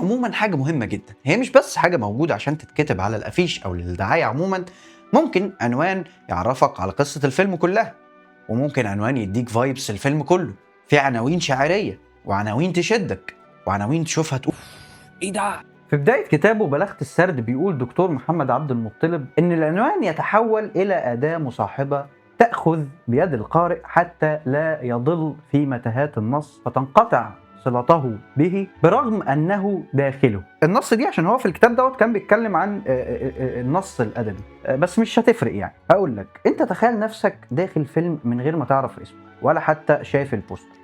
عموما حاجة مهمة جدا، هي مش بس حاجة موجودة عشان تتكتب على الأفيش أو للدعاية عموما. ممكن عنوان يعرفك على قصة الفيلم كلها، وممكن عنوان يديك فايبس الفيلم كله. في عناوين شعرية وعناوين تشدك وعناوين تشوفها تقول ايه ده. في بداية كتابه بلاغة السرد بيقول دكتور محمد عبد المطلب إن العنوان يتحول إلى أداة مصاحبة تأخذ بيد القارئ حتى لا يضل في متاهات النص فتنقطع صلته به برغم أنه داخله. النص دي عشان هو في الكتاب دوت كان بيتكلم عن النص الأدبي، بس مش هتفرق يعني. هقول لك، أنت تخيل نفسك داخل فيلم من غير ما تعرف اسمه ولا حتى شايف البوستر.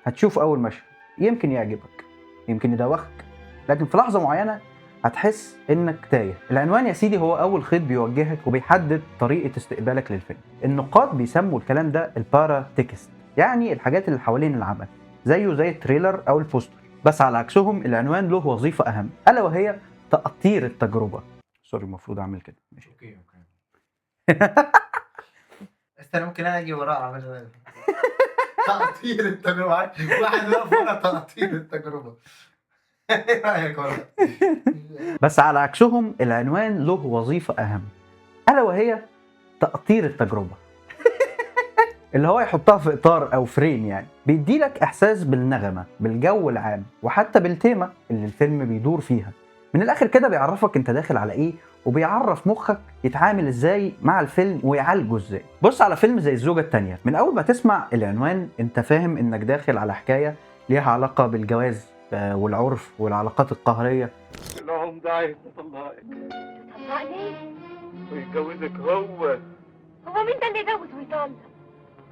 هتشوف أول مشهد يمكن يعجبك، يمكن يدوخك، لكن في لحظة معينة هتحس انك تايه. العنوان يا سيدي هو اول خيط بيوجهك وبيحدد طريقة استقبالك للفيلم. النقاد بيسموا الكلام ده البارا تكست، يعني الحاجات اللي حوالين العمل، زيه زي التريلر او البوستر. بس على عكسهم العنوان له وظيفة اهم، الا وهي تقطير التجربة. سوري، المفروض اعمل كده. ماشي. اوكي استنى، ممكن انا اجي وراه اعمل تقطير التجربه. واحد واقف ورا تقطير التجربه. ايه رايك ورا؟ بس على عكسهم العنوان له وظيفة اهم، الا وهي تقطير التجربة. اللي هو يحطها في اطار او فريم، يعني بيديلك احساس بالنغمه، بالجو العام، وحتى بالتيمه اللي الفيلم بيدور فيها. من الاخر كده بيعرفك انت داخل على ايه، وبيعرف مخك يتعامل ازاي مع الفيلم ويعالجه ازاي. بص على فيلم زي الزوجه التانية، من اول ما تسمع العنوان انت فاهم انك داخل على حكايه ليها علاقه بالجواز والعرف والعلاقات القهريه. لهم داعي تطلقك طلقني؟ ويتجوزك هو مين ده اللي يجوز ويطلق؟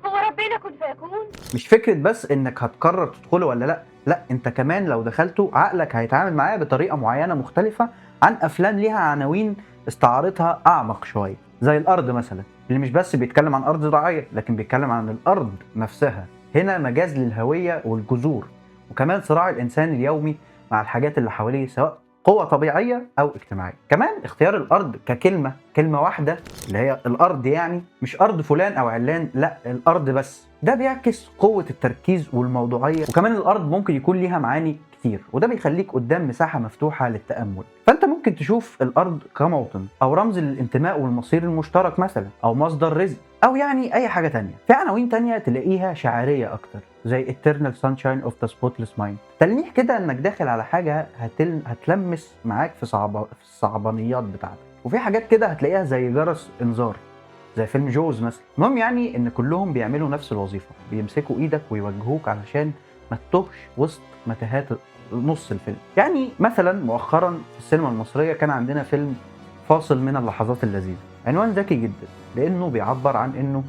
هو ربنا كن فيكون؟ مش فكرة بس انك هتقرر تدخله ولا لا، انت كمان لو دخلته عقلك هيتعامل معاه بطريقة معينة مختلفة عن افلام ليها عناوين استعارتها اعمق شوية، زي الارض مثلا، اللي مش بس بيتكلم عن ارض زراعية لكن بيتكلم عن الارض نفسها. هنا مجاز للهوية والجذور، وكمان صراع الانسان اليومي مع الحاجات اللي حواليه، سواء قوة طبيعية أو اجتماعية. كمان اختيار الأرض ككلمة واحدة اللي هي الأرض، يعني مش أرض فلان أو علان، لا الأرض بس، ده بيعكس قوة التركيز والموضوعية. وكمان الأرض ممكن يكون ليها معاني كتير، وده بيخليك قدام مساحة مفتوحة للتأمل. فأنت ممكن تشوف الأرض كموطن أو رمز للانتماء والمصير المشترك مثلا، أو مصدر رزق، أو يعني أي حاجة تانية. في عناوين تانية تلاقيها شعرية أكتر، زي Eternal Sunshine of the Spotless Mind، تلميح كده انك داخل على حاجة هتلمس معاك في الصعبانيات بتاعتك. وفي حاجات كده هتلاقيها زي جرس انذار، زي فيلم جوز مثلا. المهم يعني ان كلهم بيعملوا نفس الوظيفة، بيمسكوا ايدك ويوجهوك علشان ما تتوهش وسط متاهات نص الفيلم. يعني مثلا مؤخرا في السينما المصرية كان عندنا فيلم فاصل من اللحظات اللذيذة. عنوان ذكي جدا لانه بيعبر عن انه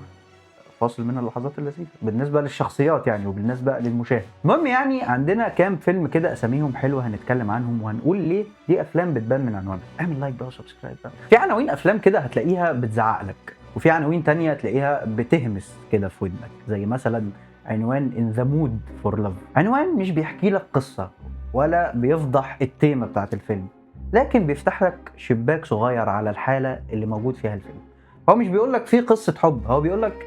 فاصل من اللحظات اللذيذة بالنسبة للشخصيات يعني، وبالنسبة للمشاهد. المهم يعني عندنا كام فيلم كده اساميهم حلوة هنتكلم عنهم وهنقول ليه دي افلام بتبان من عنوانها. اعمل لايك بقى وسبسكرايب بقى. في عناوين افلام كده هتلاقيها بتزعق لك، وفي عناوين تانية تلاقيها بتهمس كده في ودنك، زي مثلا عنوان In the Mood for Love. عنوان مش بيحكي لك قصة ولا بيفضح التيمة بتاعت الفيلم، لكن بيفتح لك شباك صغير على الحالة اللي موجود فيها الفيلم. هو مش بيقول لك في قصة حب، هو بيقول لك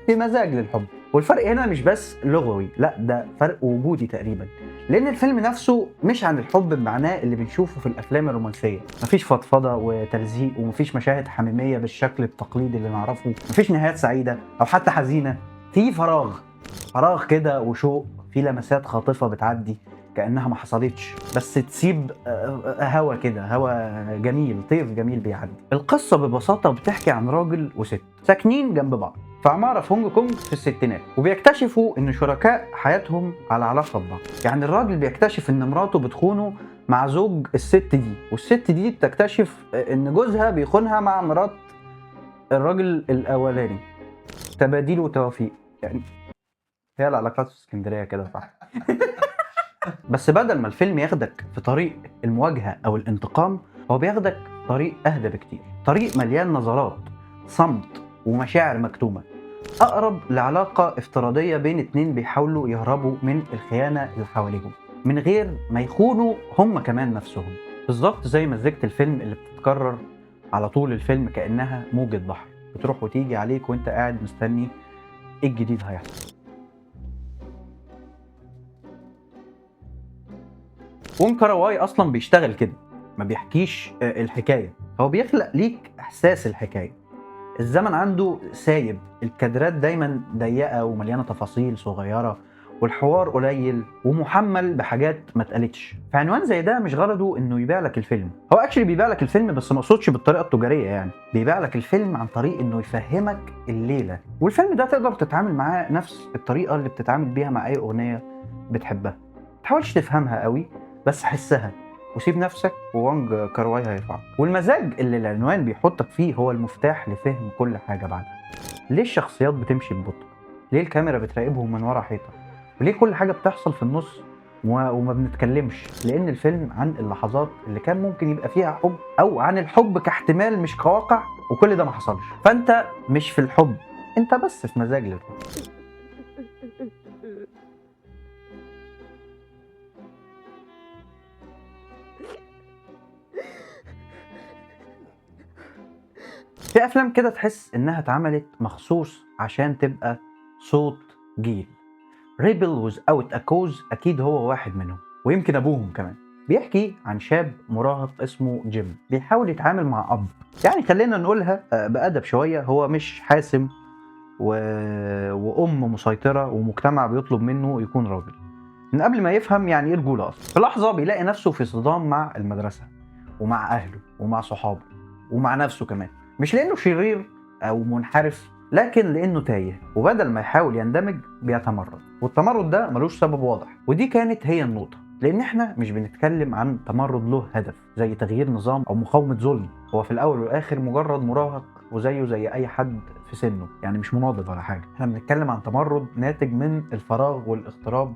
في مزاج للحب. والفرق هنا مش بس لغوي، لا ده فرق وجودي تقريبا، لان الفيلم نفسه مش عن الحب بمعناه اللي بنشوفه في الافلام الرومانسيه. مفيش فضفضه وتلزيق، ومفيش مشاهد حميميه بالشكل التقليدي اللي نعرفه، مفيش نهايات سعيده او حتى حزينه. في فراغ كده وشوق، في لمسات خاطفه بتعدي كانها ما حصلتش، بس تسيب هوا كده، هوا جميل، طيف جميل بيعدي. القصه ببساطه بتحكي عن راجل وست ساكنين جنب بعض في عمارة في هونج كونج في الستينات، وبيكتشفوا ان شركاء حياتهم على علاقة ببعض. يعني الراجل بيكتشف ان مراته بتخونه مع زوج الست دي، والست دي بتكتشف ان جوزها بيخونها مع مرات الراجل الاولاني. تباديل وتوافيق يعني، هي العلاقات في اسكندرية كده صح. بس بدل ما الفيلم ياخدك في طريق المواجهة او الانتقام، هو بياخدك طريق اهدى بكتير، طريق مليان نظرات، صمت، ومشاعر مكتومة، أقرب لعلاقة افتراضية بين اتنين بيحاولوا يهربوا من الخيانة اللي حواليهم من غير ما يخونوا هم كمان نفسهم. بالظبط زي مزيكة الفيلم اللي بتتكرر على طول الفيلم كأنها موجة بحر بتروح وتيجي عليك وانت قاعد مستني ايه الجديد هيحصل. وون كار واي اصلا بيشتغل كده، ما بيحكيش الحكايه، هو بيخلق ليك احساس الحكايه. الزمن عنده سايب، الكادرات دايما ضيقه ومليانه تفاصيل صغيره، والحوار قليل ومحمل بحاجات ما اتقالتش. فعنوان زي ده مش غرضه انه يبيع لك الفيلم، هو اكشلي بيبيع لك الفيلم بس ما اقصدش بالطريقه التجاريه، يعني بيبيع لك الفيلم عن طريق انه يفهمك الليله. والفيلم ده تقدر تتعامل معاه نفس الطريقه اللي بتتعامل بيها مع اي اغنيه بتحبها. ما تحاولش تفهمها قوي، بس حسها وسيب نفسك ووانج كارواي هيرفعك. والمزاج اللي العنوان بيحطك فيه هو المفتاح لفهم كل حاجه بعدها. ليه الشخصيات بتمشي ببطء؟ ليه الكاميرا بتراقبهم من ورا حيطه؟ وليه كل حاجه بتحصل في النص وما بنتكلمش؟ لان الفيلم عن اللحظات اللي كان ممكن يبقى فيها حب، او عن الحب كاحتمال مش كواقع، وكل ده ما حصلش. فانت مش في الحب، انت بس في مزاج للحب. في افلام كده تحس انها اتعملت مخصوص عشان تبقى صوت جيل. ريبل Without a Cause اكيد هو واحد منهم، ويمكن ابوهم كمان. بيحكي عن شاب مراهق اسمه جيم بيحاول يتعامل مع اب، يعني خلينا نقولها بأدب شوية، هو مش حاسم وام مسيطرة ومجتمع بيطلب منه يكون راجل من قبل ما يفهم يعني ايه رجولة اصلا. في لحظة بيلاقي نفسه في صدام مع المدرسة ومع اهله ومع صحابه ومع نفسه كمان، مش لانه شرير او منحرف، لكن لانه تايه، وبدل ما يحاول يندمج بيتمرد، والتمرد ده ملوش سبب واضح. ودي كانت هي النقطة، لان احنا مش بنتكلم عن تمرد له هدف زي تغيير نظام او مقاومة ظلم، هو في الاول والاخر مجرد مراهق وزيه زي اي حد في سنه، يعني مش مناضل ولا حاجة. احنا بنتكلم عن تمرد ناتج من الفراغ والاغتراب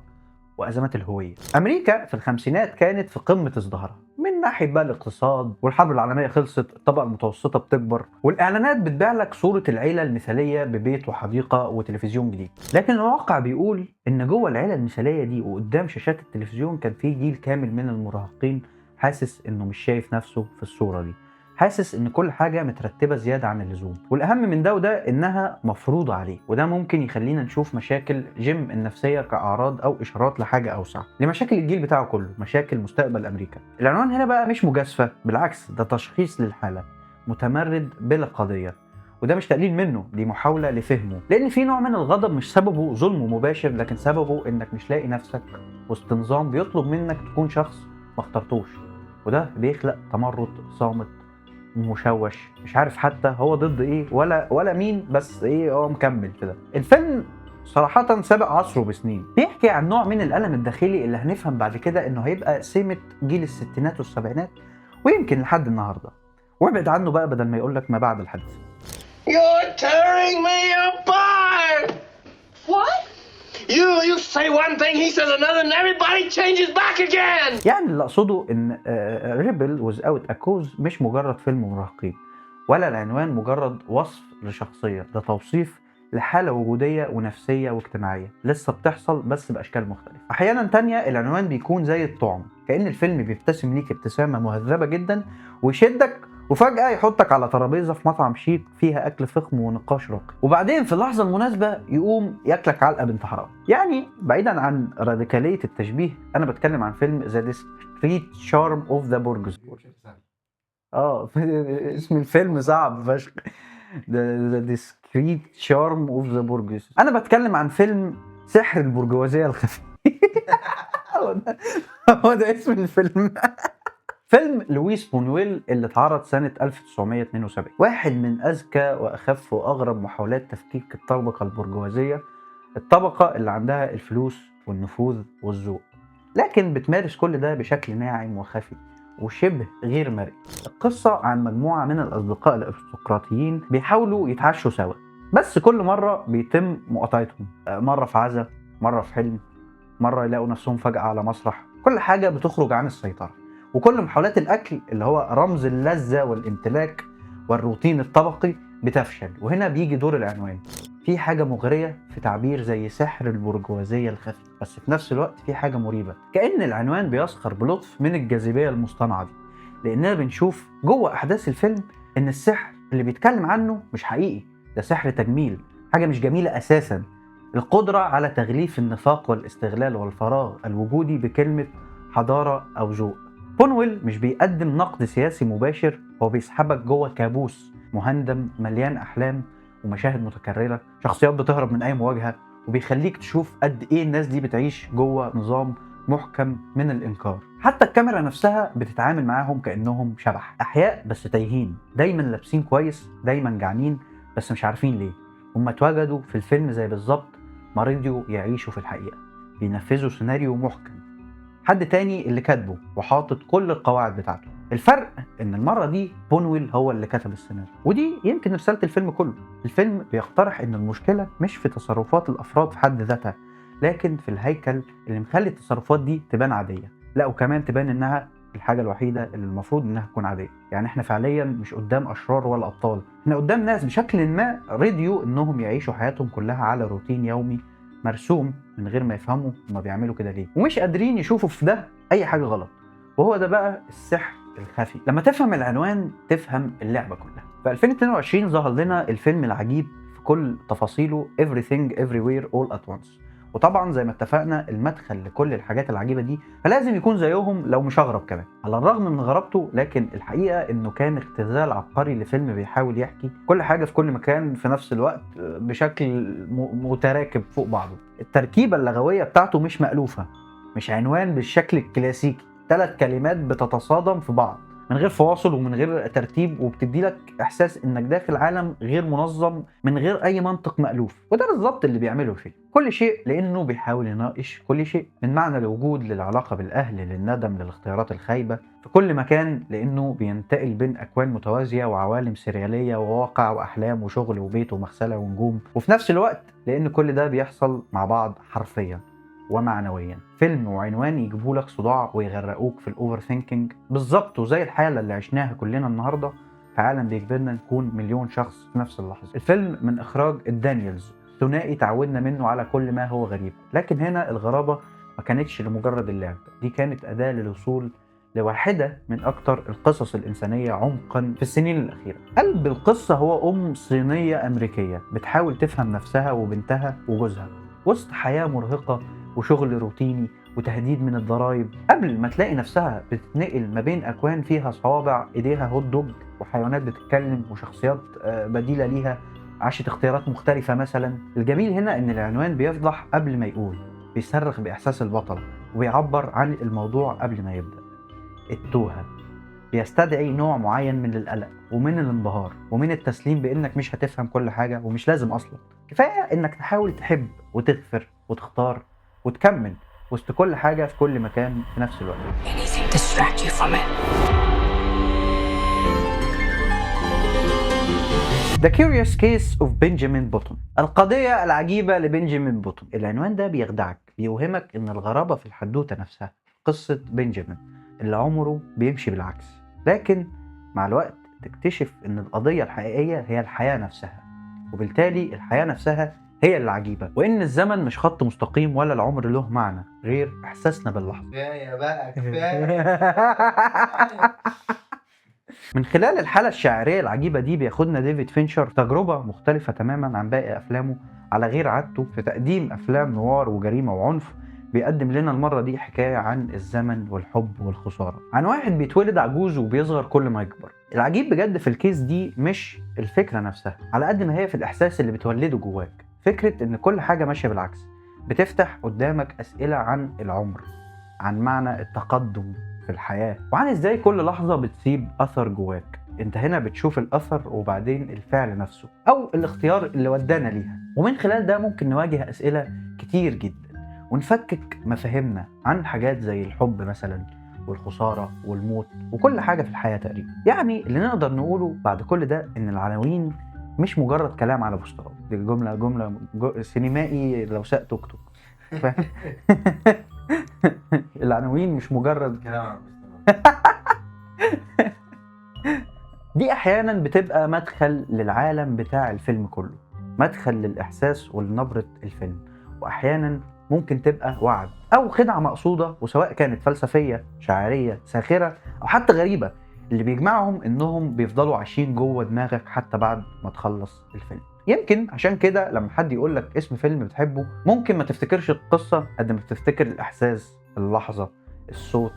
وازمات الهويه. امريكا في الخمسينات كانت في قمه ازدهارها، من ناحيه بقى الاقتصاد، والحرب العالميه خلصت، الطبقه المتوسطه بتكبر، والاعلانات بتبيع لك صوره العيله المثاليه ببيت وحديقه وتلفزيون جديد. لكن الواقع بيقول ان جوه العيله المثاليه دي وقدام شاشات التلفزيون كان في جيل كامل من المراهقين حاسس انه مش شايف نفسه في الصوره دي، حاسس ان كل حاجه مترتبه زياده عن اللزوم، والاهم من ده وده انها مفروضه عليه. وده ممكن يخلينا نشوف مشاكل جيم النفسيه كاعراض او اشارات لحاجه اوسع، لمشاكل الجيل بتاعه كله، مشاكل مستقبل امريكا. العنوان هنا بقى مش مجازفه، بالعكس ده تشخيص للحاله، متمرد بلا قضيه. وده مش تقليل منه، دي محاوله لفهمه، لان في نوع من الغضب مش سببه ظلم مباشر، لكن سببه انك مش لاقي نفسك وسط نظام بيطلب منك تكون شخص ما اخترتوش. وده بيخلق تمرد صامت مشوش، مش عارف حتى هو ضد ايه ولا مين، بس ايه هو مكمل كده. الفيلم صراحة سابق عصره بسنين، بيحكي عن نوع من الألم الداخلي اللي هنفهم بعد كده انه هيبقى سمة جيل الستينات والسبعينات ويمكن لحد النهاردة. وابعد عنه بقى بدل ما يقولك ما بعد الحدث. You're tearing me apart! What? You say one thing, he says another, and everybody changes back again! يعني اللي أقصده إن ريبل Without a Cause مش مجرد فيلم مراهقين، ولا العنوان مجرد وصف لشخصية، ده توصيف لحالة وجودية ونفسية واجتماعية لسه بتحصل بس بأشكال مختلفة. أحيانا تانية العنوان بيكون زي الطعم، كأن الفيلم بيبتسم ليك ابتسامة مهذبة جدا ويشدك، وفجأة يحطك على ترابيزة في مطعم شيك فيها أكل فخم ونقاش راقي، وبعدين في اللحظة المناسبة يقوم ياكلك علقة بنت حرام. يعني بعيدا عن راديكالية التشبيه، أنا بتكلم عن فيلم The Discreet Charm of the Burgess. اسم الفيلم صعب فشخ. The Discreet Charm of the Burgess. أنا بتكلم عن فيلم سحر البرجوازية الخفي. هو ده اسم الفيلم. فيلم لويس بونويل اللي اتعرض سنة 1972، واحد من أذكى وأخف وأغرب محاولات تفكيك الطبقة البرجوازية، الطبقة اللي عندها الفلوس والنفوذ والذوق، لكن بتمارس كل ده بشكل ناعم وخفي وشبه غير مرئي. القصة عن مجموعة من الأصدقاء الأرستقراطيين بيحاولوا يتعشوا سوا، بس كل مرة بيتم مقاطعتهم، مرة في عزا، مرة في حلم، مرة يلاقوا نفسهم فجأة على مسرح، كل حاجة بتخرج عن السيطرة. وكل محاولات الأكل اللي هو رمز اللذة والامتلاك والروتين الطبقي بتفشل. وهنا بيجي دور العنوان، في حاجة مغرية في تعبير زي سحر البرجوازية الخفي، بس في نفس الوقت في حاجة مريبة، كأن العنوان بيسخر بلطف من الجاذبية المصطنعة دي، لأننا بنشوف جوه أحداث الفيلم إن السحر اللي بيتكلم عنه مش حقيقي، ده سحر تجميل، حاجة مش جميلة أساسا. القدرة على تغليف النفاق والاستغلال والفراغ الوجودي بكلمة حضارة أو ذوق. بونويل مش بيقدم نقد سياسي مباشر، هو بيسحبك جوه كابوس مهندم مليان أحلام ومشاهد متكررة، شخصيات بتهرب من أي مواجهة، وبيخليك تشوف قد إيه الناس دي بتعيش جوه نظام محكم من الإنكار. حتى الكاميرا نفسها بتتعامل معاهم كأنهم شبح أحياء بس تايهين، دايما لابسين كويس، دايما جعانين بس مش عارفين ليه. هم اتوجدوا في الفيلم زي بالظبط ما رضيوا يعيشوا في الحقيقة، بينفذوا سيناريو محكم حد تاني اللي كاتبه وحاطط كل القواعد بتاعته. الفرق ان المرة دي بونويل هو اللي كتب السيناريو، ودي يمكن رسالة الفيلم كله. الفيلم بيقترح ان المشكلة مش في تصرفات الافراد في حد ذاتها، لكن في الهيكل اللي مخلي التصرفات دي تبان عادية، لا وكمان تبان انها الحاجة الوحيدة اللي المفروض انها تكون عادية. يعني احنا فعليا مش قدام اشرار ولا ابطال، احنا قدام ناس بشكل ما رضيوا انهم يعيشوا حياتهم كلها على روتين يومي مرسوم من غير ما يفهموا هما بيعملوا كده ليه، ومش قادرين يشوفوا في ده اي حاجة غلط. وهو ده بقى السحر الخفي. لما تفهم العنوان تفهم اللعبة كلها. في 2022 ظهر لنا الفيلم العجيب في كل تفاصيله Everything Everywhere All at Once. وطبعا زي ما اتفقنا المدخل لكل الحاجات العجيبة دي فلازم يكون زيهم لو مش اغرب كمان. على الرغم من غرابته لكن الحقيقة انه كان اختزال عبقري لفيلم بيحاول يحكي كل حاجة في كل مكان في نفس الوقت بشكل متراكب فوق بعضه. التركيبة اللغوية بتاعته مش مألوفة، مش عنوان بالشكل الكلاسيكي 3 كلمات بتتصادم في بعض من غير فواصل ومن غير ترتيب، وبتدي لك احساس انك داخل عالم غير منظم من غير اي منطق مألوف. وده بالظبط اللي بيعمله الفيلم. كل شيء لانه بيحاول يناقش كل شيء، من معنى الوجود للعلاقه بالاهل للندم للاختيارات الخايبه في كل مكان، لانه بينتقل بين اكوان متوازيه وعوالم سرياليه وواقع واحلام وشغل وبيت ومغسله ونجوم، وفي نفس الوقت لان كل ده بيحصل مع بعض حرفيا ومعنويا. فيلم وعنوان يجيبوا لك صداع ويغرقوك في الاوفر ثينكينج بالظبط، وزي الحاله اللي عشناها كلنا النهارده في عالم بيجبرنا نكون مليون شخص في نفس اللحظه. الفيلم من اخراج الدانييلز، ثنائي تعودنا منه على كل ما هو غريب، لكن هنا الغرابه ما كانتش لمجرد اللعب، دي كانت اداه للوصول لواحده من اكتر القصص الانسانيه عمقا في السنين الاخيره. قلب القصه هو صينيه امريكيه بتحاول تفهم نفسها وبنتها وجوزها وسط حياه مرهقه وشغل روتيني وتهديد من الضرايب، قبل ما تلاقي نفسها بتتنقل ما بين أكوان فيها صوابع إيديها هوت دوج وحيوانات بتتكلم وشخصيات بديلة ليها عاشت اختيارات مختلفة مثلا. الجميل هنا إن العنوان بيفضح قبل ما يقول، بيصرخ بإحساس البطل وبيعبر عن الموضوع قبل ما يبدأ. التوهة بيستدعي نوع معين من القلق ومن الانبهار ومن التسليم بإنك مش هتفهم كل حاجة ومش لازم أصلا، كفاية إنك تحاول تحب وتغفر وتختار وتكمل وسط كل حاجة في كل مكان في نفس الوقت. Anything distract you from it. The Curious Case of Benjamin Button، القضية العجيبة لبنجامين بوتون. العنوان ده بيخدعك، بيوهمك إن الغرابة في الحدوتة نفسها، قصة بنجامين اللي عمره بيمشي بالعكس، لكن مع الوقت تكتشف إن القضية الحقيقية هي الحياة نفسها، وبالتالي الحياة نفسها هي اللي عجيبة، وإن الزمن مش خط مستقيم ولا العمر له معنى غير إحساسنا باللحظة. كفايه بقى كفايه. من خلال الحالة الشاعرية العجيبة دي بياخدنا ديفيد فينشر تجربة مختلفة تماما عن باقي أفلامه على غير عادته في تقديم أفلام نوار وجريمة وعنف. بيقدم لنا المرة دي حكاية عن الزمن والحب والخسارة، عن واحد بيتولد عجوز وبيصغر كل ما يكبر. العجيب بجد في الكيس دي مش الفكرة نفسها على قد ما هي في الإحساس اللي بتولده جواك، فكرة إن كل حاجة ماشية بالعكس بتفتح قدامك أسئلة عن العمر، عن معنى التقدم في الحياة، وعن إزاي كل لحظة بتسيب أثر جواك. أنت هنا بتشوف الأثر وبعدين الفعل نفسه أو الاختيار اللي ودانا ليها، ومن خلال ده ممكن نواجه أسئلة كتير جدا ونفكك مفاهيمنا عن حاجات زي الحب مثلا والخسارة والموت وكل حاجة في الحياة تقريبا. يعني اللي نقدر نقوله بعد كل ده إن العناوين مش مجرد كلام على بوسترات، دي جملة سينمائي لو ساق توك توك. العناوين مش مجرد كلام. دي احيانا بتبقى مدخل للعالم بتاع الفيلم كله، مدخل للاحساس ولنبرة الفيلم، واحيانا ممكن تبقى وعد او خدعة مقصودة، وسواء كانت فلسفية شاعرية ساخرة او حتى غريبة، اللي بيجمعهم انهم بيفضلوا عايشين جوه دماغك حتى بعد ما تخلص الفيلم. يمكن عشان كده لما حد يقول لك اسم فيلم بتحبه ممكن ما تفتكرش القصة قد ما تفتكر الاحساس، اللحظة، الصوت،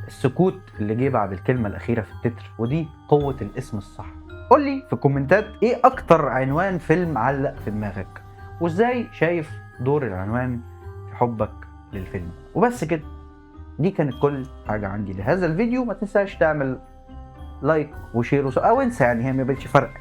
السكوت اللي جه بعد الكلمة الأخيرة في التتر، ودي قوة الاسم الصح. قول لي في الكومنتات ايه أكتر عنوان فيلم علق في دماغك، وازاي شايف دور العنوان في حبك للفيلم. وبس كده، دي كانت كل حاجة عندي لهذا الفيديو. ما تنساش تعمل لايك وشير او انسى، يعني هي ما بقتش فرق.